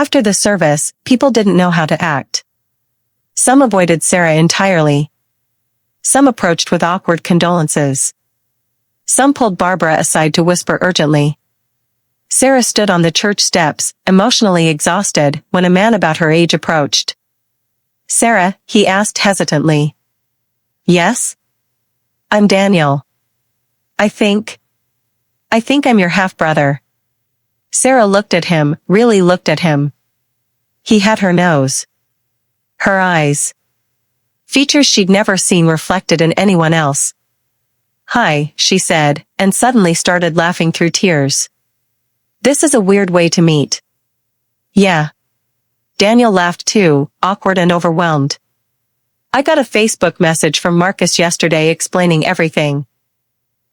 After the service, people didn't know how to act. Some avoided Sarah entirely. Some approached with awkward condolences. Some pulled Barbara aside to whisper urgently. Sarah stood on the church steps, emotionally exhausted, when a man about her age approached. "Sarah," he asked hesitantly. "Yes? I'm Daniel. I think I'm your half-brother." Sarah looked at him, really looked at him. He had her nose. Her eyes. Features she'd never seen reflected in anyone else. "Hi," she said, and suddenly started laughing through tears. "This is a weird way to meet." "Yeah." Daniel laughed too, awkward and overwhelmed. "I got a Facebook message from Marcus yesterday explaining everything.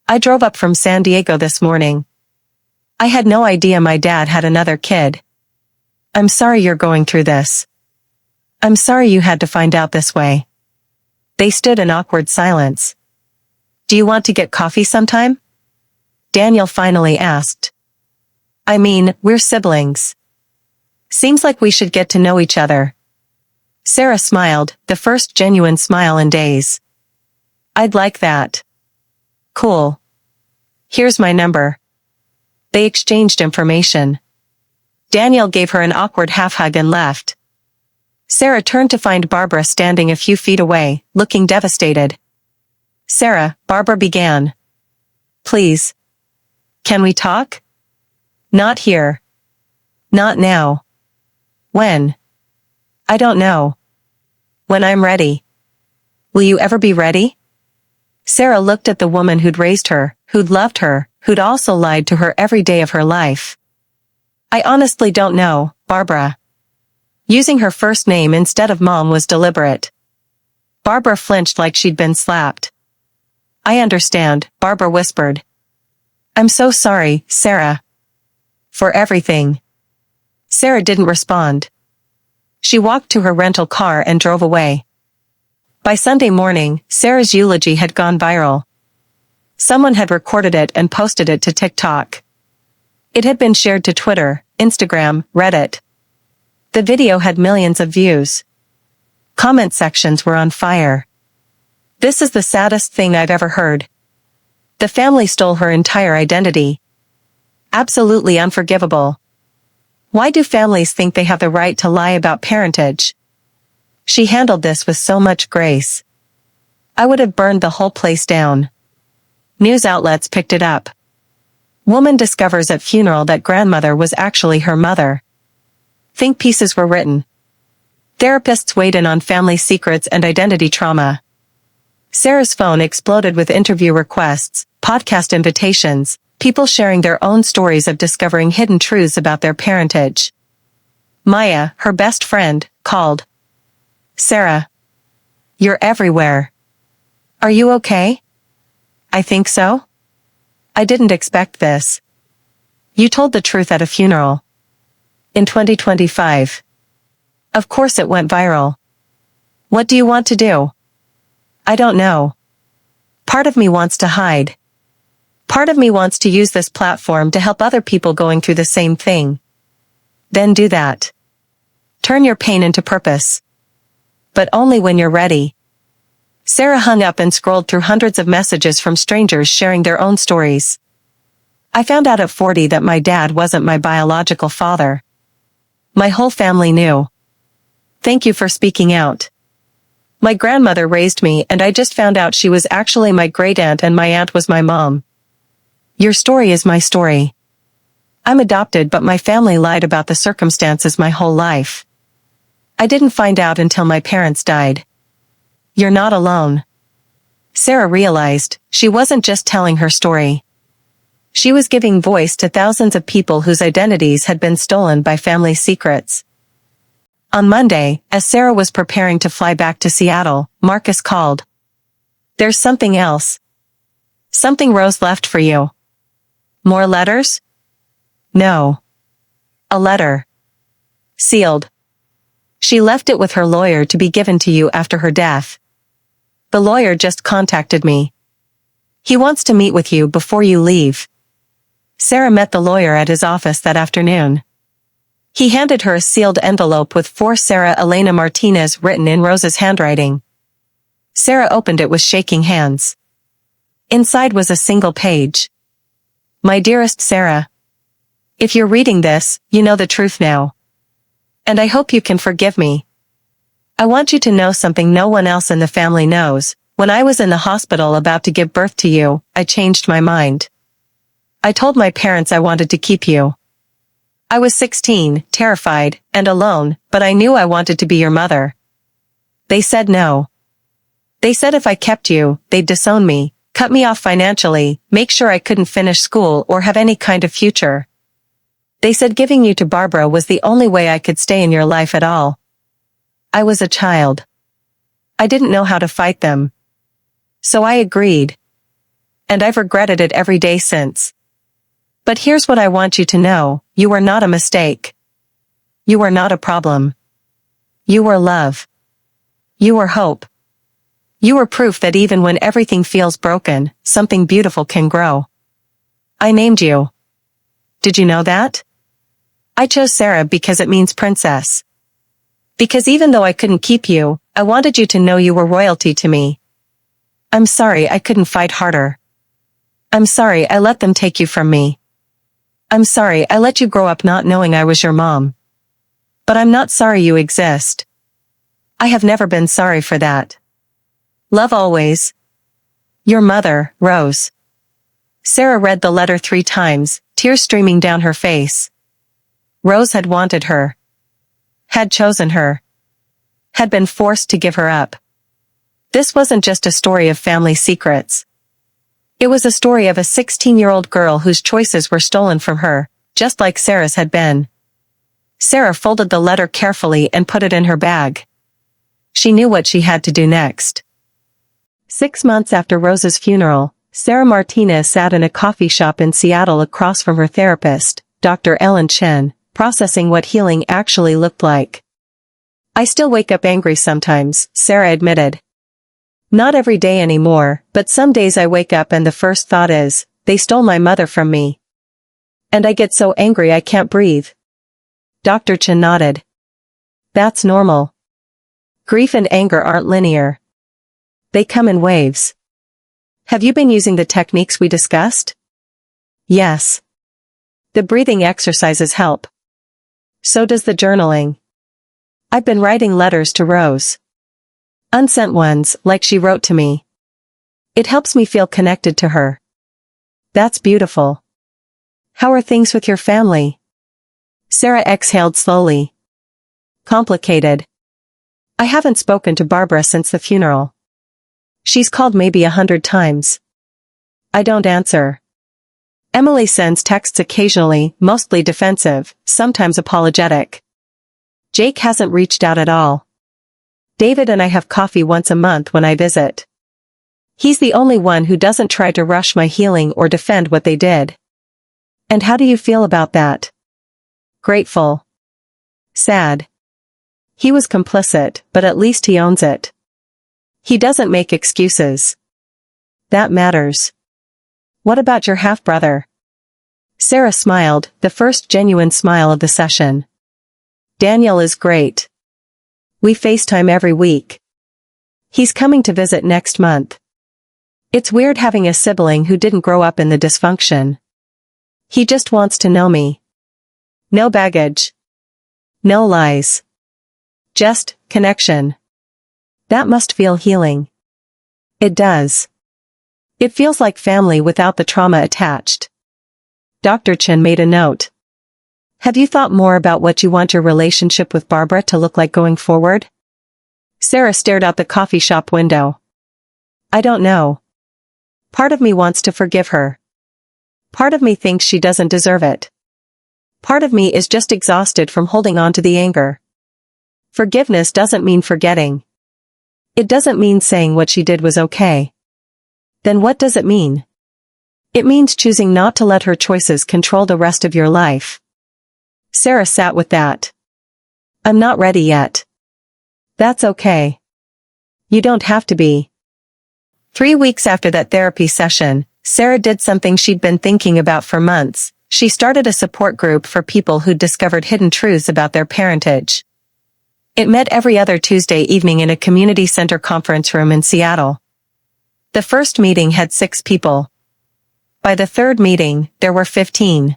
I drove up from San Diego this morning. I had no idea my dad had another kid. I'm sorry you're going through this. I'm sorry you had to find out this way." They stood in awkward silence. "Do you want to get coffee sometime?" Daniel finally asked. "I mean, we're siblings. Seems like we should get to know each other." Sarah smiled, the first genuine smile in days. "I'd like that." "Cool. Here's my number." They exchanged information. Daniel gave her an awkward half-hug and left. Sarah turned to find Barbara standing a few feet away, looking devastated. "Sarah," Barbara began. "Please. Can we talk?" "Not here. Not now." "When?" "I don't know. When I'm ready." "Will you ever be ready?" Sarah looked at the woman who'd raised her, who'd loved her, who'd also lied to her every day of her life. "I honestly don't know, Barbara." Using her first name instead of Mom was deliberate. Barbara flinched like she'd been slapped. "I understand," Barbara whispered. "I'm so sorry, Sarah. For everything." Sarah didn't respond. She walked to her rental car and drove away. By Sunday morning, Sarah's eulogy had gone viral. Someone had recorded it and posted it to TikTok. It had been shared to Twitter, Instagram, Reddit. The video had millions of views. Comment sections were on fire. "This is the saddest thing I've ever heard. The family stole her entire identity. Absolutely unforgivable. Why do families think they have the right to lie about parentage? She handled this with so much grace. I would have burned the whole place down." News outlets picked it up. Woman discovers at funeral that grandmother was actually her mother. Think pieces were written. Therapists weighed in on family secrets and identity trauma. Sarah's phone exploded with interview requests, podcast invitations, people sharing their own stories of discovering hidden truths about their parentage. Maya, her best friend, called. "Sarah. You're everywhere. Are you okay?" "I think so. I didn't expect this. You told the truth at a funeral. In 2025. Of course it went viral. What do you want to do?" "I don't know. Part of me wants to hide. Part of me wants to use this platform to help other people going through the same thing." "Then do that. Turn your pain into purpose. But only when you're ready." Sarah hung up and scrolled through hundreds of messages from strangers sharing their own stories. "I found out at 40 that my dad wasn't my biological father. My whole family knew. Thank you for speaking out. My grandmother raised me and I just found out she was actually my great-aunt and my aunt was my mom. Your story is my story. I'm adopted but my family lied about the circumstances my whole life. I didn't find out until my parents died. You're not alone." Sarah realized she wasn't just telling her story. She was giving voice to thousands of people whose identities had been stolen by family secrets. On Monday, as Sarah was preparing to fly back to Seattle, Marcus called. "There's something else. Something Rose left for you." "More letters?" "No. A letter. Sealed. She left it with her lawyer to be given to you after her death. The lawyer just contacted me. He wants to meet with you before you leave." Sarah met the lawyer at his office that afternoon. He handed her a sealed envelope with "For Sarah Elena Martinez" written in Rose's handwriting. Sarah opened it with shaking hands. Inside was a single page. "My dearest Sarah. If you're reading this, you know the truth now. And I hope you can forgive me. I want you to know something no one else in the family knows. When I was in the hospital about to give birth to you, I changed my mind. I told my parents I wanted to keep you. I was 16, terrified, and alone, but I knew I wanted to be your mother. They said no. They said if I kept you, they'd disown me, cut me off financially, make sure I couldn't finish school or have any kind of future. They said giving you to Barbara was the only way I could stay in your life at all. I was a child. I didn't know how to fight them. So I agreed. And I've regretted it every day since. But here's what I want you to know, you were not a mistake. You were not a problem. You were love. You were hope. You were proof that even when everything feels broken, something beautiful can grow. I named you. Did you know that? I chose Sarah because it means princess. Because even though I couldn't keep you, I wanted you to know you were royalty to me. I'm sorry I couldn't fight harder. I'm sorry I let them take you from me. I'm sorry I let you grow up not knowing I was your mom. But I'm not sorry you exist. I have never been sorry for that. Love always. Your mother, Rose. Sarah read the letter 3 times, tears streaming down her face. Rose had wanted her. Had chosen her. Had been forced to give her up. This wasn't just a story of family secrets. It was a story of a 16-year-old girl whose choices were stolen from her, just like Sarah's had been. Sarah folded the letter carefully and put it in her bag. She knew what she had to do next. 6 months after Rose's funeral, Sarah Martinez sat in a coffee shop in Seattle across from her therapist, Dr. Ellen Chen, processing what healing actually looked like. I still wake up angry sometimes, Sarah admitted. Not every day anymore, but some days I wake up and the first thought is, they stole my mother from me. And I get so angry I can't breathe. Dr. Chen nodded. That's normal. Grief and anger aren't linear. They come in waves. Have you been using the techniques we discussed? Yes. The breathing exercises help. So does the journaling. I've been writing letters to Rose. Unsent ones, like she wrote to me. It helps me feel connected to her. That's beautiful. How are things with your family? Sarah exhaled slowly. Complicated. I haven't spoken to Barbara since the funeral. She's called maybe 100 times. I don't answer. Emily sends texts occasionally, mostly defensive, sometimes apologetic. Jake hasn't reached out at all. David and I have coffee once a month when I visit. He's the only one who doesn't try to rush my healing or defend what they did. And how do you feel about that? Grateful. Sad. He was complicit, but at least he owns it. He doesn't make excuses. That matters. What about your half-brother? Sarah smiled, the first genuine smile of the session. Daniel is great. We FaceTime every week. He's coming to visit next month. It's weird having a sibling who didn't grow up in the dysfunction. He just wants to know me. No baggage. No lies. Just connection. That must feel healing. It does. It feels like family without the trauma attached. Dr. Chen made a note. Have you thought more about what you want your relationship with Barbara to look like going forward? Sarah stared out the coffee shop window. I don't know. Part of me wants to forgive her. Part of me thinks she doesn't deserve it. Part of me is just exhausted from holding on to the anger. Forgiveness doesn't mean forgetting. It doesn't mean saying what she did was okay. Then what does it mean? It means choosing not to let her choices control the rest of your life. Sarah sat with that. I'm not ready yet. That's okay. You don't have to be. 3 weeks after that therapy session, Sarah did something she'd been thinking about for months. she started a support group for people who'd discovered hidden truths about their parentage. It met every other Tuesday evening in a community center conference room in Seattle. The first meeting had 6 people. By the third meeting, there were 15.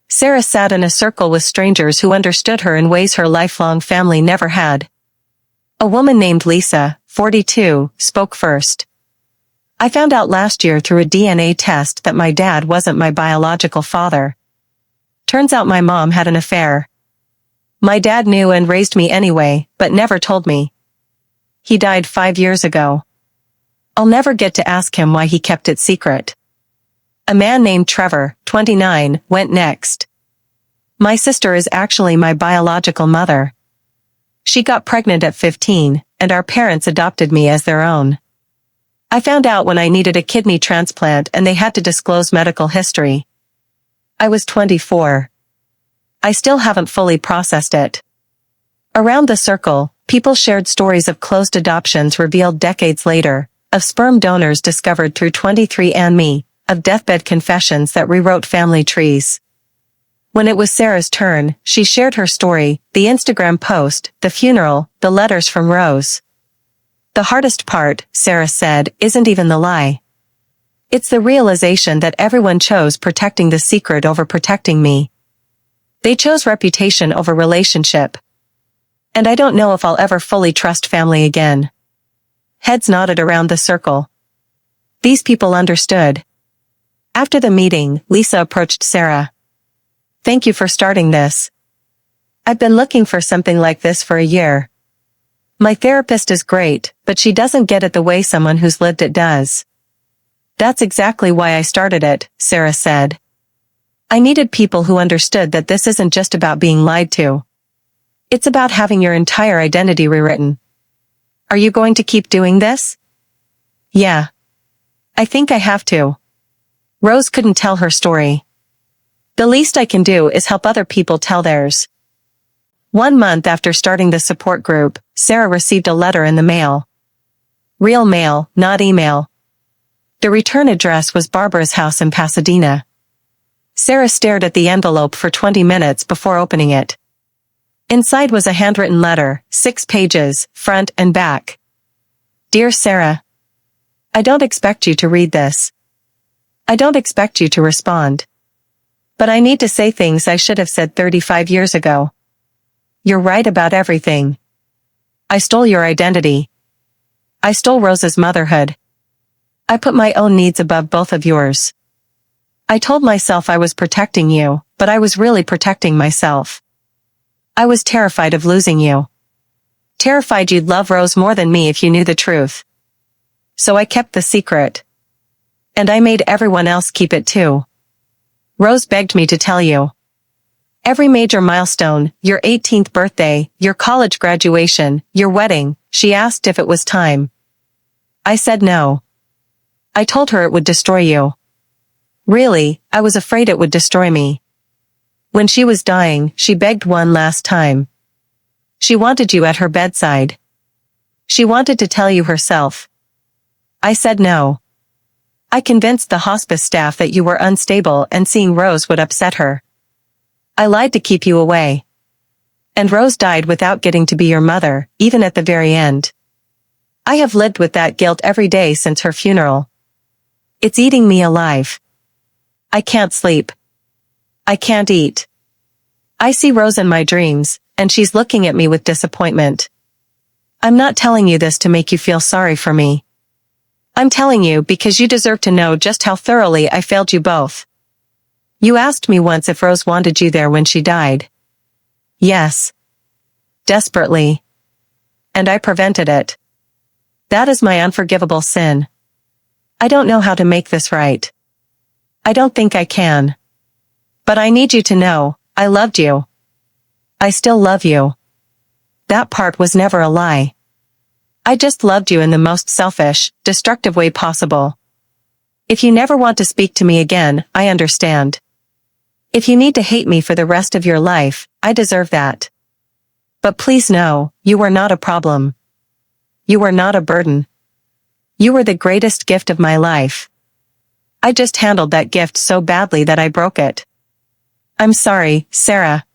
Sarah sat in a circle with strangers who understood her in ways her lifelong family never had. A woman named Lisa, 42, spoke first. "I found out last year through a DNA test that my dad wasn't my biological father. Turns out my mom had an affair. My dad knew and raised me anyway, but never told me. He died 5 years ago. I'll never get to ask him why he kept it secret." A man named Trevor, 29, went next. "My sister is actually my biological mother. She got pregnant at 15, and our parents adopted me as their own. I found out when I needed a kidney transplant and they had to disclose medical history. I was 24. I still haven't fully processed it." Around the circle, people shared stories of closed adoptions revealed decades later, of sperm donors discovered through 23andMe, of deathbed confessions that rewrote family trees. When it was Sarah's turn, she shared her story, the Instagram post, the funeral, the letters from Rose. "The hardest part," Sarah said, "isn't even the lie. It's the realization that everyone chose protecting the secret over protecting me. They chose reputation over relationship. And I don't know if I'll ever fully trust family again." Heads nodded around the circle. These people understood. After the meeting, Lisa approached Sarah. "Thank you for starting this. I've been looking for something like this for a year. My therapist is great, but she doesn't get it the way someone who's lived it does." "That's exactly why I started it," Sarah said. "I needed people who understood that this isn't just about being lied to. It's about having your entire identity rewritten." "Are you going to keep doing this?" "Yeah. I think I have to." Rose couldn't tell her story. "The least I can do is help other people tell theirs." 1 month after starting the support group, Sarah received a letter in the mail. Real mail, not email. The return address was Barbara's house in Pasadena. Sarah stared at the envelope for 20 minutes before opening it. Inside was a handwritten letter, 6 pages, front and back. "Dear Sarah, I don't expect you to read this. I don't expect you to respond. But I need to say things I should have said 35 years ago. You're right about everything. I stole your identity. I stole Rose's motherhood. I put my own needs above both of yours. I told myself I was protecting you, but I was really protecting myself. I was terrified of losing you. Terrified you'd love Rose more than me if you knew the truth. So I kept the secret. And I made everyone else keep it too. Rose begged me to tell you. Every major milestone, your 18th birthday, your college graduation, your wedding, she asked if it was time. I said no. I told her it would destroy you. Really, I was afraid it would destroy me. When she was dying, she begged one last time. She wanted you at her bedside. She wanted to tell you herself. I said no. I convinced the hospice staff that you were unstable and seeing Rose would upset her. I lied to keep you away. And Rose died without getting to be your mother, even at the very end. I have lived with that guilt every day since her funeral. It's eating me alive. I can't sleep. I can't eat. I see Rose in my dreams, and she's looking at me with disappointment. I'm not telling you this to make you feel sorry for me. I'm telling you because you deserve to know just how thoroughly I failed you both. You asked me once if Rose wanted you there when she died. Yes. Desperately. And I prevented it. That is my unforgivable sin. I don't know how to make this right. I don't think I can. But I need you to know, I loved you. I still love you. That part was never a lie. I just loved you in the most selfish, destructive way possible. If you never want to speak to me again, I understand. If you need to hate me for the rest of your life, I deserve that. But please know, you were not a problem. You were not a burden. You were the greatest gift of my life. I just handled that gift so badly that I broke it. I'm sorry, Sarah.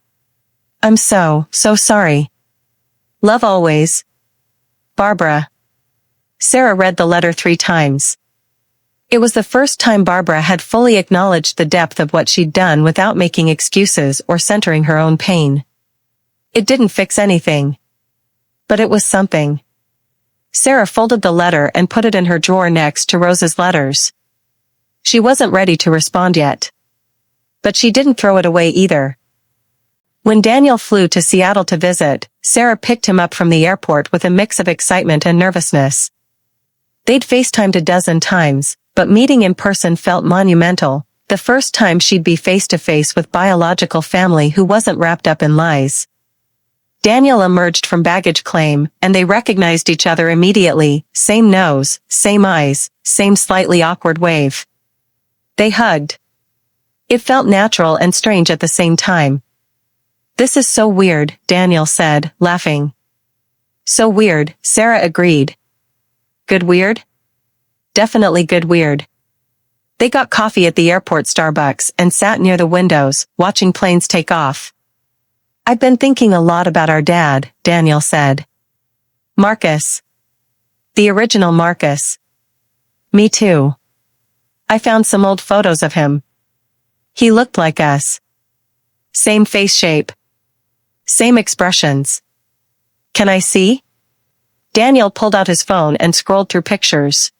I'm so sorry. Love always. Barbara. Sarah read the letter 3 times. It was the first time Barbara had fully acknowledged the depth of what she'd done without making excuses or centering her own pain. It didn't fix anything. But it was something. Sarah folded the letter and put it in her drawer next to Rose's letters. She wasn't ready to respond yet. But she didn't throw it away either. When Daniel flew to Seattle to visit, Sarah picked him up from the airport with a mix of excitement and nervousness. They'd FaceTimed a dozen times, but meeting in person felt monumental, the first time she'd be face-to-face with biological family who wasn't wrapped up in lies. Daniel emerged from baggage claim, and they recognized each other immediately, same nose, same eyes, same slightly awkward wave. They hugged. It felt natural and strange at the same time. This is so weird, Daniel said, laughing. So weird, Sarah agreed. Good weird? Definitely good weird. They got coffee at the airport Starbucks and sat near the windows, watching planes take off. I've been thinking a lot about our dad, Daniel said. Marcus. The original Marcus. Me too. I found some old photos of him. He looked like us. Same face shape. Same expressions. Can I see? Daniel pulled out his phone and scrolled through pictures.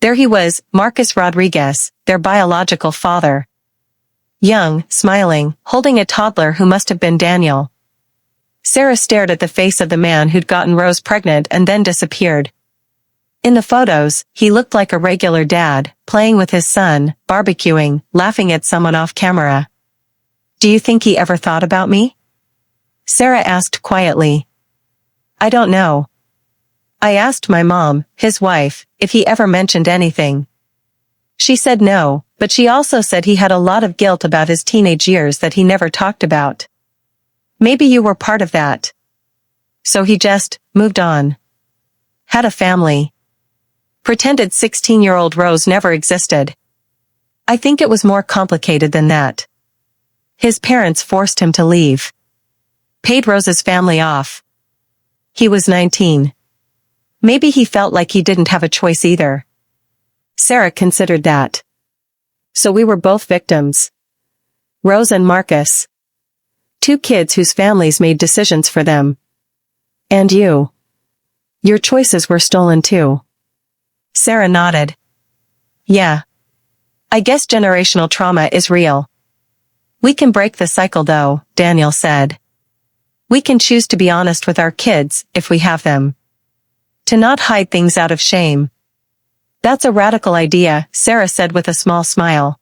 There he was, Marcus Rodriguez, their biological father. Young, smiling, holding a toddler who must have been Daniel. Sarah stared at the face of the man who'd gotten Rose pregnant and then disappeared. In the photos, he looked like a regular dad, playing with his son, barbecuing, laughing at someone off camera. Do you think he ever thought about me? Sarah asked quietly. I don't know. I asked my mom, his wife, if he ever mentioned anything. She said no, but she also said he had a lot of guilt about his teenage years that he never talked about. Maybe you were part of that. So he just moved on. Had a family. Pretended 16-year-old Rose never existed. I think it was more complicated than that. His parents forced him to leave. Paid Rose's family off. He was 19. Maybe he felt like he didn't have a choice either. Sarah considered that. So we were both victims. Rose and Marcus. 2 kids whose families made decisions for them. And you. Your choices were stolen too. Sarah nodded. Yeah. I guess generational trauma is real. We can break the cycle though, Daniel said. We can choose to be honest with our kids, if we have them. To not hide things out of shame. That's a radical idea, Sarah said with a small smile.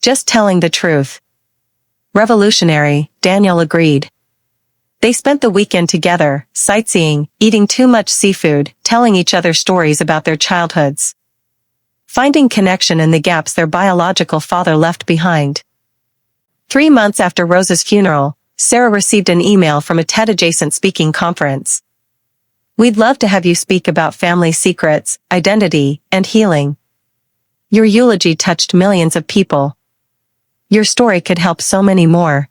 Just telling the truth. Revolutionary, Daniel agreed. They spent the weekend together, sightseeing, eating too much seafood, telling each other stories about their childhoods. Finding connection in the gaps their biological father left behind. 3 months after Rose's funeral, Sarah received an email from a TED-adjacent speaking conference. We'd love to have you speak about family secrets, identity, and healing. Your eulogy touched millions of people. Your story could help so many more.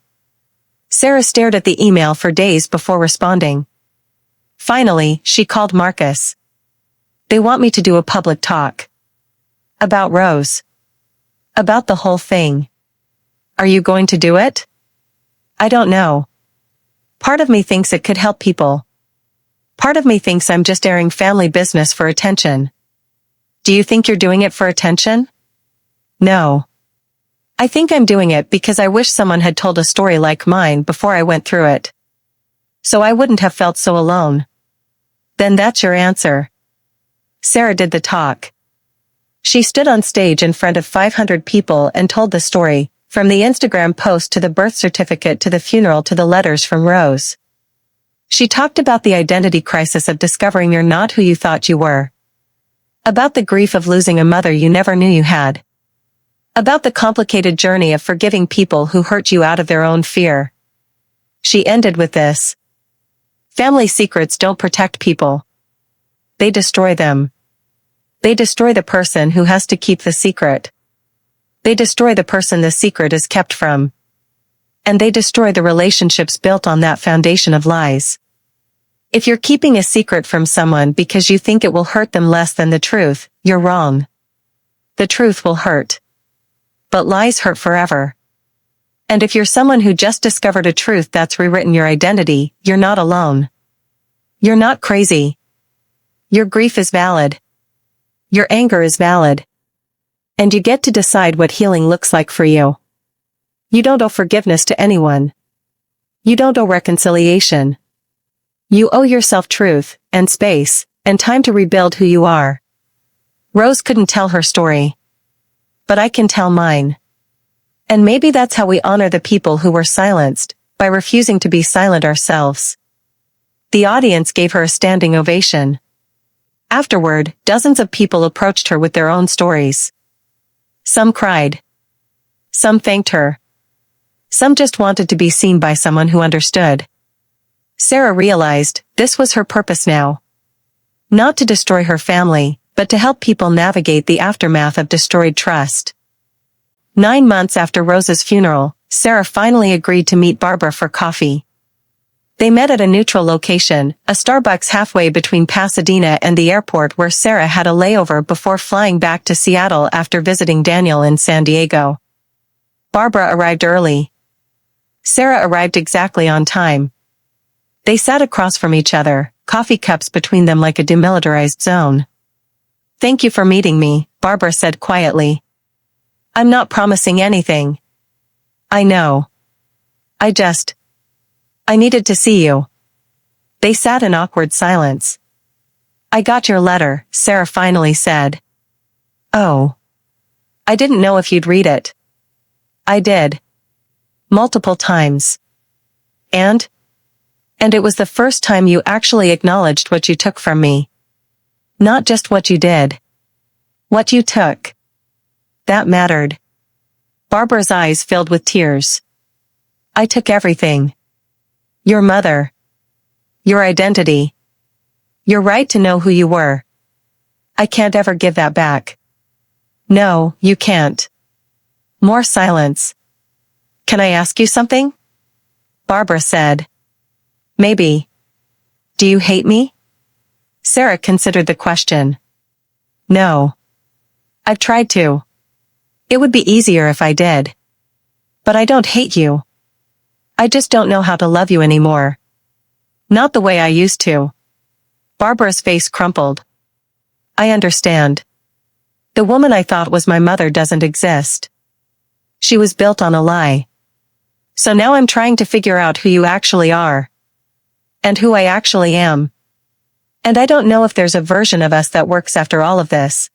Sarah stared at the email for days before responding. Finally, she called Marcus. They want me to do a public talk. About Rose. About the whole thing. Are you going to do it? I don't know. Part of me thinks it could help people. Part of me thinks I'm just airing family business for attention. Do you think you're doing it for attention? No. I think I'm doing it because I wish someone had told a story like mine before I went through it. So I wouldn't have felt so alone. Then that's your answer. Sarah did the talk. She stood on stage in front of 500 people and told the story, from the Instagram post to the birth certificate to the funeral to the letters from Rose. She talked about the identity crisis of discovering you're not who you thought you were. About the grief of losing a mother you never knew you had. About the complicated journey of forgiving people who hurt you out of their own fear. She ended with this. Family secrets don't protect people. They destroy them. They destroy the person who has to keep the secret. They destroy the person the secret is kept from. and they destroy the relationships built on that foundation of lies. If you're keeping a secret from someone because you think it will hurt them less than the truth, you're wrong. The truth will hurt. But lies hurt forever. And if you're someone who just discovered a truth that's rewritten your identity, you're not alone. You're not crazy. Your grief is valid. Your anger is valid. And you get to decide what healing looks like for you. You don't owe forgiveness to anyone. You don't owe reconciliation. You owe yourself truth, and space, and time to rebuild who you are. Rose couldn't tell her story. But I can tell mine. And maybe that's how we honor the people who were silenced, by refusing to be silent ourselves. The audience gave her a standing ovation. Afterward, dozens of people approached her with their own stories. Some cried. Some thanked her. Some just wanted to be seen by someone who understood. Sarah realized this was her purpose now. Not to destroy her family, but to help people navigate the aftermath of destroyed trust. 9 months after Rose's funeral, Sarah finally agreed to meet Barbara for coffee. They met at a neutral location, a Starbucks halfway between Pasadena and the airport where Sarah had a layover before flying back to Seattle after visiting Daniel in San Diego. Barbara arrived early. Sarah arrived exactly on time. They sat across from each other, coffee cups between them like a demilitarized zone. "Thank you for meeting me," Barbara said quietly. "I'm not promising anything. I know. I needed to see you." They sat in awkward silence. "I got your letter," Sarah finally said. "Oh. I didn't know if you'd read it." "I did. Multiple times. And it was the first time you actually acknowledged what you took from me. Not just what you did. What you took. That mattered." Barbara's eyes filled with tears. "I took everything. Your mother. Your identity. Your right to know who you were. I can't ever give that back." "No, you can't." More silence. "Can I ask you something?" Barbara said. "Maybe. Do you hate me?" Sarah considered the question. "No. I've tried to. It would be easier if I did. But I don't hate you. I just don't know how to love you anymore. Not the way I used to." Barbara's face crumpled. "I understand. The woman I thought was my mother doesn't exist. She was built on a lie. So now I'm trying to figure out who you actually are. And who I actually am. And I don't know if there's a version of us that works after all of this.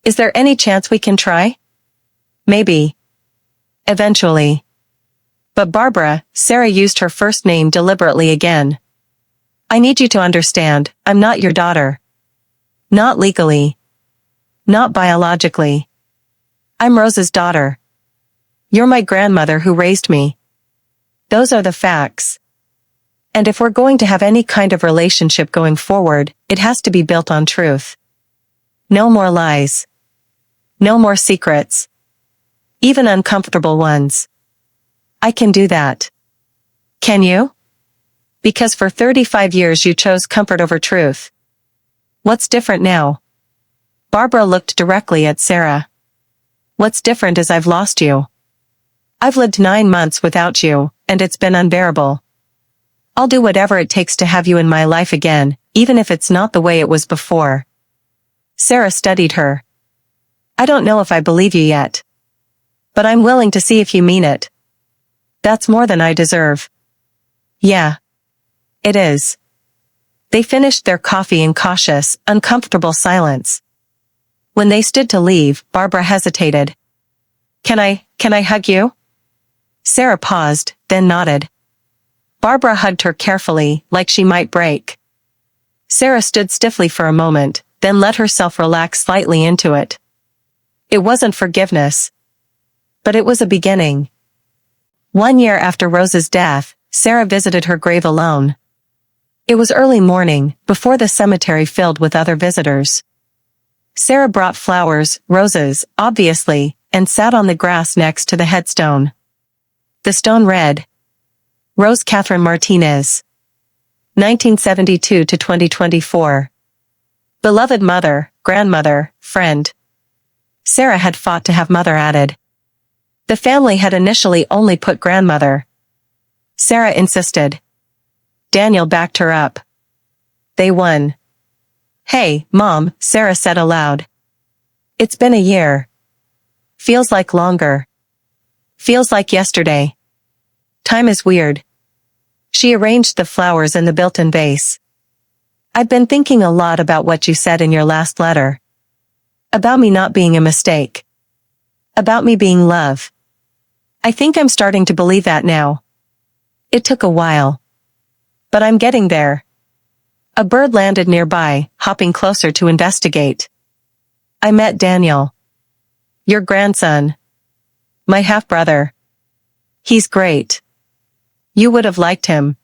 Is there any chance we can try? Maybe. Eventually." But Barbara, Sarah used her first name deliberately again. "I need you to understand, I'm not your daughter. Not legally. Not biologically. I'm Rose's daughter. You're my grandmother who raised me. Those are the facts. And if we're going to have any kind of relationship going forward, it has to be built on truth. No more lies. No more secrets. Even uncomfortable ones. I can do that. Can you? Because for 35 years you chose comfort over truth. What's different now?" Barbara looked directly at Sarah. "What's different is I've lost you. I've lived 9 months without you, and it's been unbearable. I'll do whatever it takes to have you in my life again, even if it's not the way it was before." Sarah studied her. "I don't know if I believe you yet. But I'm willing to see if you mean it. That's more than I deserve." "Yeah. It is." They finished their coffee in cautious, uncomfortable silence. When they stood to leave, Barbara hesitated. Can I hug you?" Sarah paused, then nodded. Barbara hugged her carefully, like she might break. Sarah stood stiffly for a moment, then let herself relax slightly into it. It wasn't forgiveness. But it was a beginning. 1 year after Rose's death, Sarah visited her grave alone. It was early morning, before the cemetery filled with other visitors. Sarah brought flowers, roses, obviously, and sat on the grass next to the headstone. The Stone Read. Rose Catherine Martinez. 1972 to 2024. Beloved mother, grandmother, friend. Sarah had fought to have mother added. The family had initially only put grandmother. Sarah insisted. Daniel backed her up. They won. Hey, Mom, Sarah said aloud. It's been a year. Feels like longer. Feels like yesterday. Time is weird. She arranged the flowers in the built-in vase. I've been thinking a lot about what you said in your last letter. About me not being a mistake. About me being love. I think I'm starting to believe that now. It took a while. But I'm getting there. A bird landed nearby, hopping closer to investigate. I met Daniel. Your grandson. My half-brother. He's great. You would have liked him.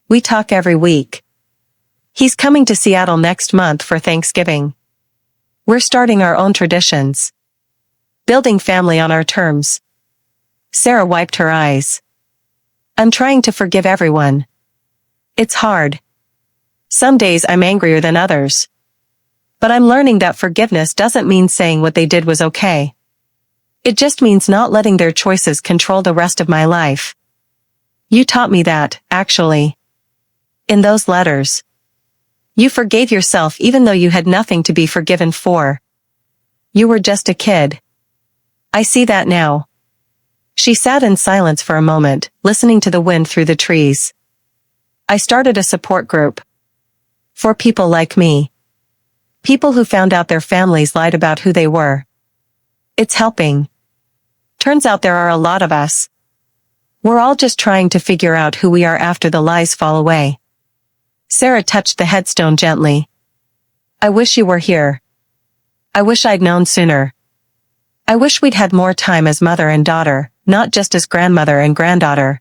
We talk every week. He's coming to Seattle next month for Thanksgiving. We're starting our own traditions. Building family on our terms. Sarah wiped her eyes. I'm trying to forgive everyone. It's hard. Some days I'm angrier than others. But I'm learning that forgiveness doesn't mean saying what they did was okay. It just means not letting their choices control the rest of my life. You taught me that, actually. In those letters. You forgave yourself even though you had nothing to be forgiven for. You were just a kid. I see that now. She sat in silence for a moment, listening to the wind through the trees. I started a support group. For people like me. People who found out their families lied about who they were. It's helping. Turns out there are a lot of us. We're all just trying to figure out who we are after the lies fall away. Sarah touched the headstone gently. I wish you were here. I wish I'd known sooner. I wish we'd had more time as mother and daughter, not just as grandmother and granddaughter.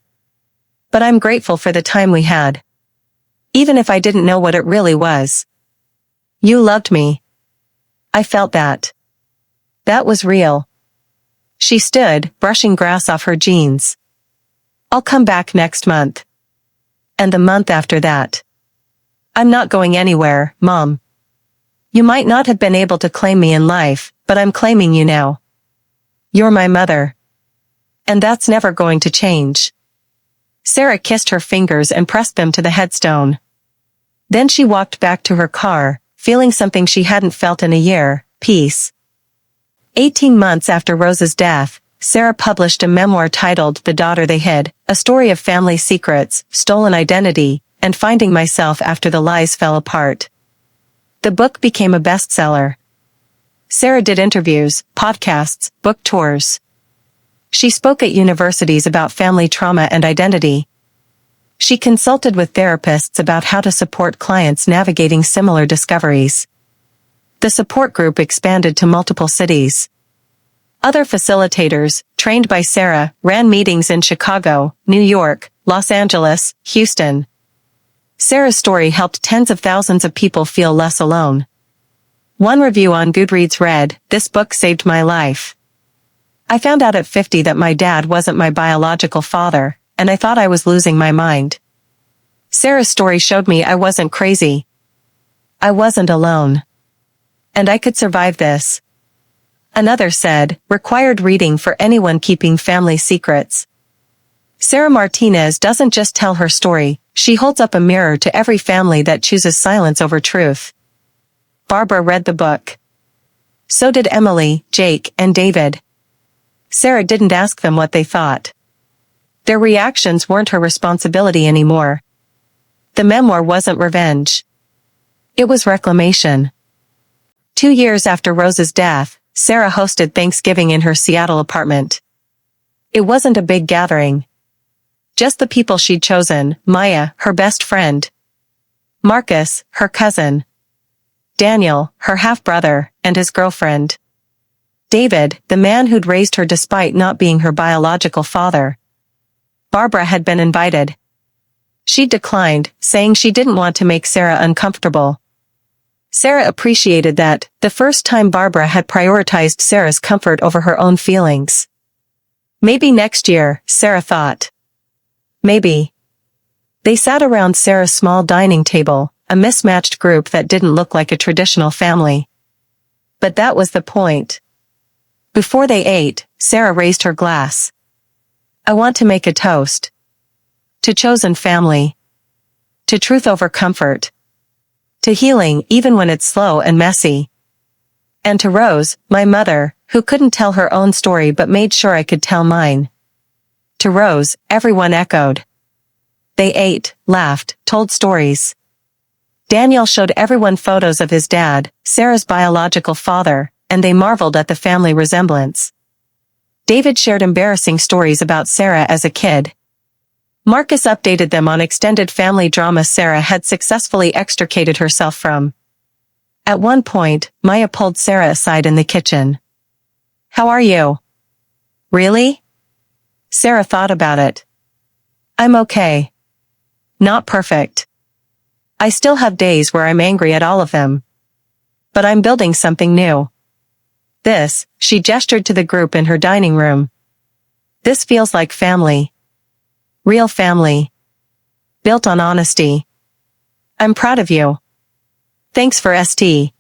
But I'm grateful for the time we had. Even if I didn't know what it really was. You loved me. I felt that. That was real. She stood, brushing grass off her jeans. I'll come back next month. And the month after that. I'm not going anywhere, Mom. You might not have been able to claim me in life, but I'm claiming you now. You're my mother. And that's never going to change. Sarah kissed her fingers and pressed them to the headstone. Then she walked back to her car, feeling something she hadn't felt in a year, peace. 18 months after Rose's death, Sarah published a memoir titled The Daughter They Hid, a story of family secrets, stolen identity, and finding myself after the lies fell apart. The book became a bestseller. Sarah did interviews, podcasts, book tours. She spoke at universities about family trauma and identity. She consulted with therapists about how to support clients navigating similar discoveries. The support group expanded to multiple cities. Other facilitators, trained by Sarah, ran meetings in Chicago, New York, Los Angeles, Houston. Sarah's story helped tens of thousands of people feel less alone. One review on Goodreads read, "This book saved my life. I found out at 50 that my dad wasn't my biological father, and I thought I was losing my mind. Sarah's story showed me I wasn't crazy. I wasn't alone. And I could survive this." Another said, "Required reading for anyone keeping family secrets." Sarah Martinez doesn't just tell her story, she holds up a mirror to every family that chooses silence over truth. Barbara read the book. So did Emily, Jake, and David. Sarah didn't ask them what they thought. Their reactions weren't her responsibility anymore. The memoir wasn't revenge. It was reclamation. 2 years after Rose's death, Sarah hosted Thanksgiving in her Seattle apartment. It wasn't a big gathering. Just the people she'd chosen, Maya, her best friend. Marcus, her cousin. Daniel, her half-brother, and his girlfriend. David, the man who'd raised her despite not being her biological father. Barbara had been invited. She declined, saying she didn't want to make Sarah uncomfortable. Sarah appreciated that, the first time Barbara had prioritized Sarah's comfort over her own feelings. Maybe next year, Sarah thought. Maybe. They sat around Sarah's small dining table, a mismatched group that didn't look like a traditional family. But that was the point. Before they ate, Sarah raised her glass. I want to make a toast. To chosen family. To truth over comfort. To healing even when it's slow and messy. And to Rose, my mother, who couldn't tell her own story but made sure I could tell mine. To Rose, everyone echoed. They ate, laughed, told stories. Daniel showed everyone photos of his dad, Sarah's biological father, and they marveled at the family resemblance. David shared embarrassing stories about Sarah as a kid. Marcus updated them on extended family drama Sarah had successfully extricated herself from. At one point, Maya pulled Sarah aside in the kitchen. How are you? Really? Sarah thought about it. I'm okay. Not perfect. I still have days where I'm angry at all of them. But I'm building something new. This, she gestured to the group in her dining room. This feels like family. Real family. Built on honesty. I'm proud of you. Thanks for St.